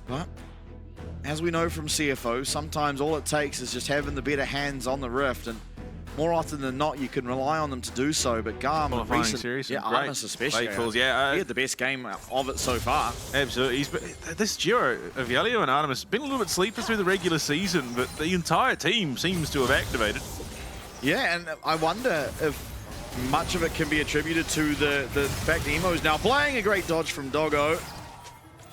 But as we know from CFO, sometimes all it takes is just having the better hands on the Rift, and more often than not, you can rely on them to do so. But GAM, recent series, yeah, Artemis especially, he had the best game of it so far. Absolutely. This duo of Elio and Artemis been a little bit sleeper through the regular season, but the entire team seems to have activated. Yeah, and I wonder if much of it can be attributed to the fact that Emo's now playing a great dodge from Doggo.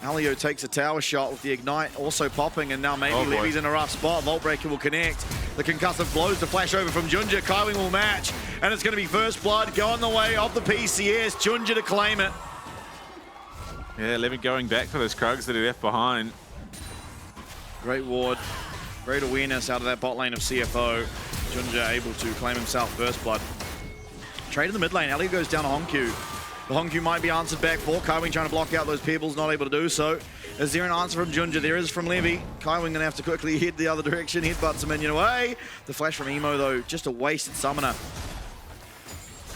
Elio takes a tower shot with the Ignite also popping, and now maybe Levy's in a rough spot. Vault Breaker will connect. The concussive blows the flash over from Junja. Kaiwing will match, and it's going to be first blood going the way of the PCS. Junja to claim it. Yeah, Levy going back for those Krugs that he left behind. Great ward, great awareness out of that bot lane of CFO. Junja able to claim himself first blood. Trade in the mid lane. Elio goes down to Honku. The Honku might be answered back for. Kaiwing trying to block out those pebbles, not able to do so. Is there an answer from Junja? There is from Levy. Kaiwing gonna have to quickly head the other direction, headbutts a minion away. The flash from Emo though, just a wasted summoner.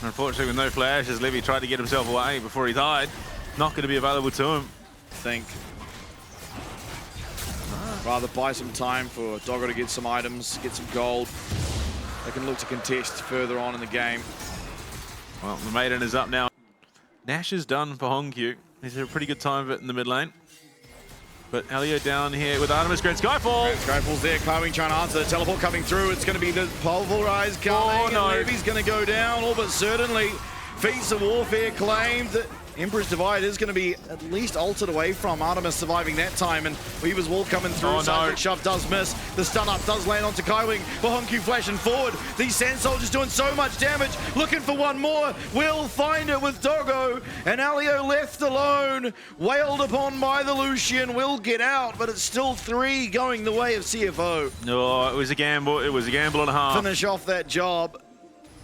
Unfortunately with no flash, as Levy tried to get himself away before he died, not going to be available to him. Think. Rather buy some time for Doggo to get some items, get some gold. They can look to contest further on in the game. Well, the Maiden is up now. Nash is done for Hongkyu. He's had a pretty good time of it in the mid lane. But Elio down here with Artemis. Great Skyfall. Skyfall's there. Kaiwing trying to answer. The teleport coming through. It's going to be the pulverize coming. Oh, no. And Levy's going to go down, all but certainly. Feats of Warfare claimed. Emperor's Divide is going to be at least altered away from Artemis surviving that time, and Weaver's Wall coming through. Oh, Seismic Shove does miss. The stun up does land onto Kaiwing, but Honku flashing forward. These Sand Soldiers doing so much damage, looking for one more. Will find it with Doggo, and Elio left alone, wailed upon by the Lucian. Will get out, but it's still 3 going the way of CFO. No, it was a gamble. It was a gamble and a half. Finish off that job.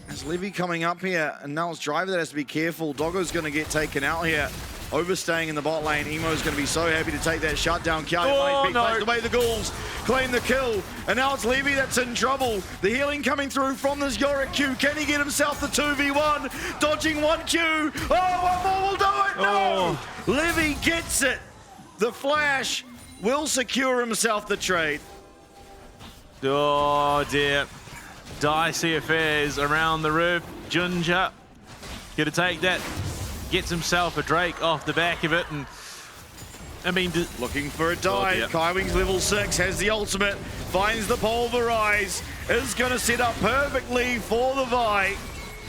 As Levy coming up here, and now it's Driver that has to be careful. Doggo's going to get taken out here. Overstaying in the bot lane. Emo's going to be so happy to take that shutdown. Kiai plays away the ghouls, claim the kill, and now it's Levy that's in trouble. The healing coming through from this Yorick Q. Can he get himself the 2v1? Dodging 1Q. Oh, one more will do it. No! Levy gets it. The flash will secure himself the trade. Oh dear. Dicey affairs around the roof. Junja gonna take that, gets himself a Drake off the back of it, and I mean, looking for a dive. Kaiwing's level 6, has the ultimate, finds the pulverize, is gonna set up perfectly for the Vi,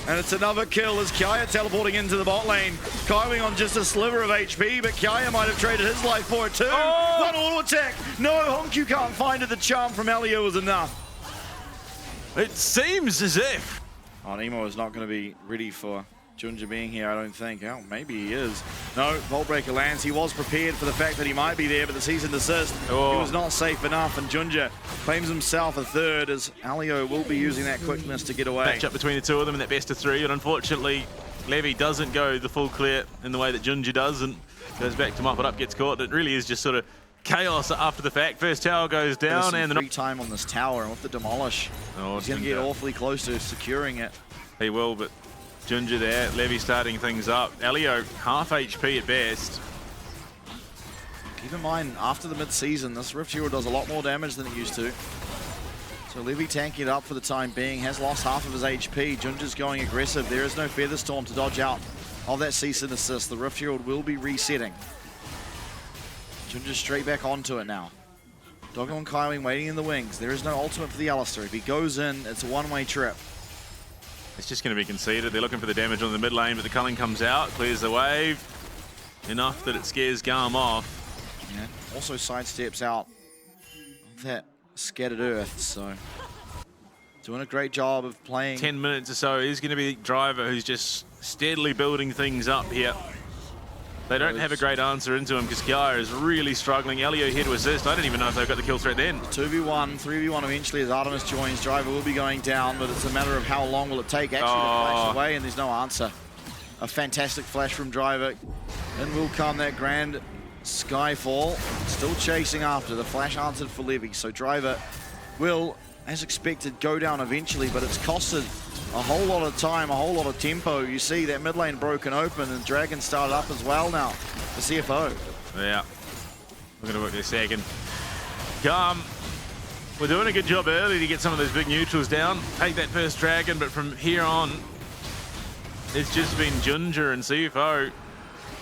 and it's another kill as Kiaya teleporting into the bot lane. Kaiwing on just a sliver of HP, but Kiaya might have traded his life for it too. One auto attack. No, Honku can't find it. The charm from Elio was enough. It seems as if. Oh, Nemo is not going to be ready for Junja being here, I don't think. Oh, maybe he is. No, Vault Breaker lands. He was prepared for the fact that he might be there, but the cease and desist, he was not safe enough, and Junja claims himself a third as Alio will be using that quickness to get away. Match up between the two of them in that best of 3, and unfortunately, Levy doesn't go the full clear in the way that Junja does, and goes back to mop it up, gets caught. It really is just sort of chaos after the fact. First tower goes down, and free time on this tower, and with the demolish, he's going to get awfully close to securing it. He will, but Junja there, Levy starting things up. Elio half HP at best. Keep in mind, after the mid-season, this Rift Hero does a lot more damage than it used to. So Levy tanking it up for the time being, has lost half of his HP. Junja's going aggressive. There is no Feather Storm to dodge out of that cease and desist. The Rift Hero will be resetting. Junja straight back onto it now. Doggo and Kaiwing waiting in the wings. There is no ultimate for the Alistair. If he goes in, it's a one-way trip. It's just going to be conceded. They're looking for the damage on the mid lane, but the culling comes out, clears the wave. Enough that it scares GAM off. Yeah. Also sidesteps out of that scattered earth, so doing a great job of playing. 10 minutes or so is going to be Driver, who's just steadily building things up here. They don't have a great answer into him because Kiara is really struggling. Elio here to assist. I don't even know if they've got the kill threat then. 2v1, 3v1 eventually as Artemis joins. Driver will be going down, but it's a matter of how long will it take actually to flash away, and there's no answer. A fantastic flash from Driver. And will come that grand Skyfall. Still chasing after. The flash answered for Levy, so Driver will, as expected, go down eventually, but it's costed a whole lot of time, a whole lot of tempo. You see that mid lane broken open, and Dragon started up as well now for CFO. Yeah. We're going to work this second. GAM, we're doing a good job early to get some of those big neutrals down. Take that first dragon, but from here on, it's just been Junja and CFO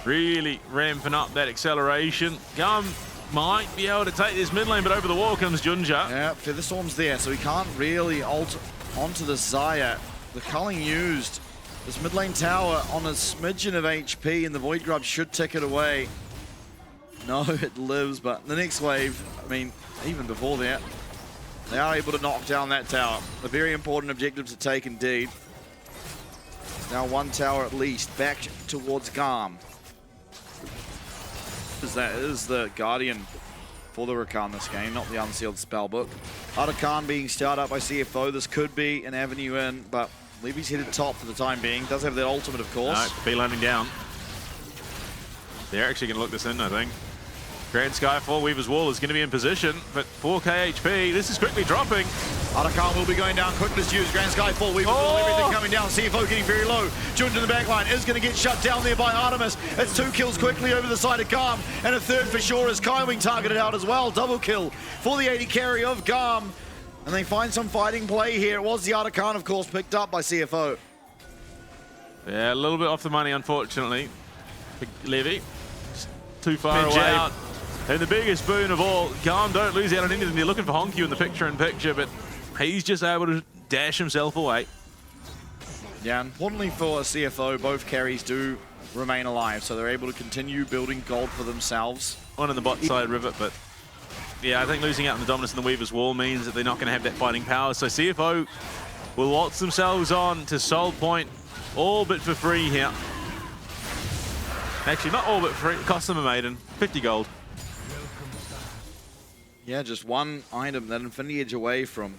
really ramping up that acceleration. GAM might be able to take this mid lane, but over the wall comes Junja. Yeah, Feather Storm's there, so he can't really ult onto the Xayah. The culling used this mid lane tower on a smidgen of HP, and the Void Grub should tick it away. No, it lives, but the next wave, I mean, even before that, they are able to knock down that tower. A very important objective to take indeed. Now one tower at least back towards GAM. That is the Guardian for the Rakan this game, not the Unsealed Spellbook. Rakan being started up by CFO. This could be an avenue in, but Levy's headed top for the time being. Does have that ultimate, of course. No, be landing down. They're actually going to look this in, I think. Grand Skyfall, Weaver's Wall is going to be in position, but 4k HP, this is quickly dropping. Rakan will be going down, quickness used, Grand Skyfall, Weaver's Wall, everything coming down, CFO getting very low. Junja in the back line is going to get shut down there by Artemis. It's 2 kills quickly over the side of GAM, and a third for sure as Kaiwing targeted out as well. Double kill for the 80 carry of GAM. And they find some fighting play here. It was the Rakan, of course, picked up by CFO. Yeah, a little bit off the money, unfortunately. Levy, just too far away. Out. And the biggest boon of all, GAM don't lose out on anything. They're looking for Honkyu in the picture-in-picture, but he's just able to dash himself away. Yeah, importantly for CFO, both carries do remain alive, so they're able to continue building gold for themselves. One on the bot side rivet, but yeah, I think losing out on the dominance in the Weaver's Wall means that they're not going to have that fighting power. So CFO will waltz themselves on to Soul Point, all but for free here. Actually, not all but free. It cost them a maiden, 50 gold. Yeah, just one item, that Infinity Edge away from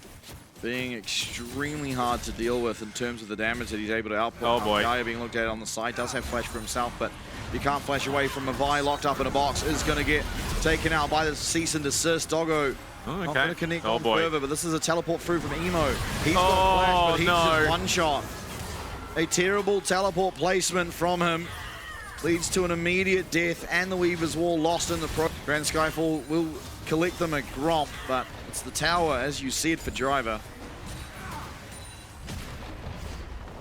being extremely hard to deal with in terms of the damage that he's able to output. Oh boy. Gaia being looked at on the side, does have flash for himself, but he can't flash away from a Vi locked up in a box, is going to get taken out by the cease and desist. Doggo not going to connect on further, but this is a teleport through from Emo. He's got flash, but he's just one shot. A terrible teleport placement from him leads to an immediate death, and the Weaver's Wall lost in the pro. Grand Skyfall will collect them a Gromp, but it's the tower, as you said, for Driver.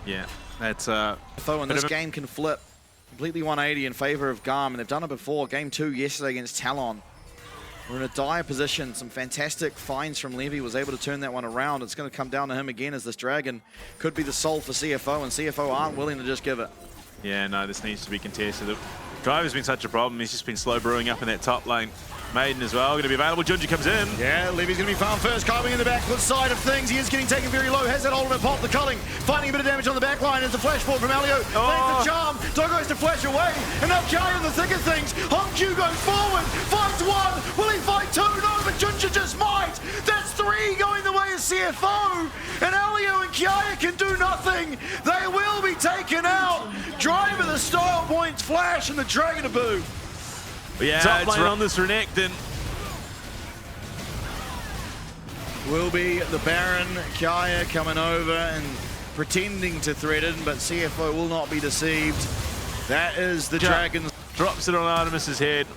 Yeah, that's and this game can flip completely 180 in favor of GAM, and they've done it before. Game 2 yesterday against Talon. We're in a dire position. Some fantastic finds from Levy, was able to turn that one around. It's going to come down to him again, as this Dragon could be the soul for CFO, and CFO aren't willing to just give it. Yeah, no, this needs to be contested. Driver's been such a problem. He's just been slow brewing up in that top lane. Maiden as well, going to be available. Junji comes in. Yeah, Levy's going to be found first. Kaiwing in the backfoot side of things. He is getting taken very low. Has that ultimate pop. The culling finding a bit of damage on the back line. There's a flash forward from Alio. Finds the charm. Doggo has to flash away. And now Kai in the thick of things. Honkyu goes forward. Fights one. Will he fight two? No, but Junji just might. That's 3 going the way of CFO. And Alio and Kiaya can do nothing. They will be taken out. Driver the style points flash and the Dragon Aboo. Yeah, top lane on this Renekton. Will be the Baron, Kaya coming over and pretending to threaten, but CFO will not be deceived. That is the Dragon. Drops it on Artemis's head.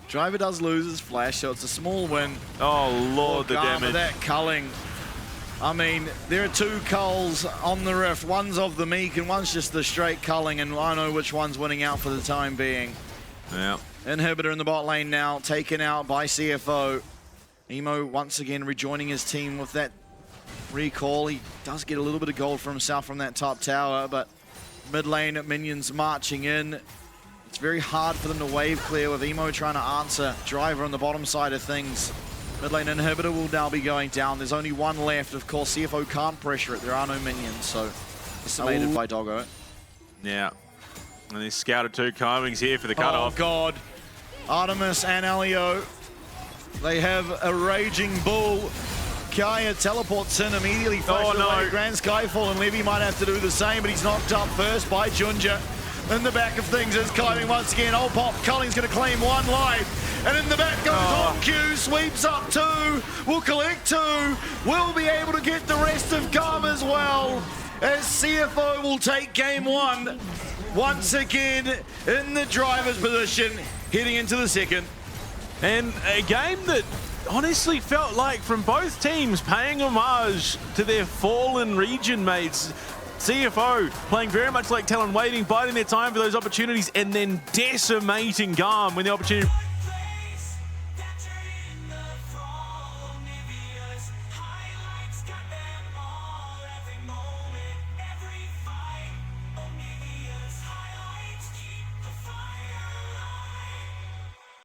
Driver does lose his flash, so it's a small win. Oh lord, the damage. That culling. I mean, there are 2 culls on the rift. One's of the meek and one's just the straight culling, and I know which one's winning out for the time being. Yeah. Inhibitor in the bot lane now, taken out by CFO. Emo once again rejoining his team with that recall. He does get a little bit of gold for himself from that top tower, but mid lane minions marching in. It's very hard for them to wave clear with Emo trying to answer Driver on the bottom side of things. Mid lane inhibitor will now be going down. There's only one left. Of course, CFO can't pressure it. There are no minions, so estimated by Doggo. Yeah. And he's scouted 2 Kaiwings here for the cutoff. Oh god. Artemis and Alio. They have a raging bull. Kaya teleports in immediately. Away. Grand Skyfall, and Levy might have to do the same, but he's knocked up first by Junja. In the back of things is Kaiwing once again. Old Pop, Culling's going to claim 1 life. And in the back goes Honkyu, sweeps up 2, will collect 2, will be able to get the rest of GAM as well, as CFO will take game 1. Once again in the driver's position. heading into the second. And a game that honestly felt like, from both teams, paying homage to their fallen region mates. CFO playing very much like Talon, waiting, biding their time for those opportunities, and then decimating GAM when the opportunity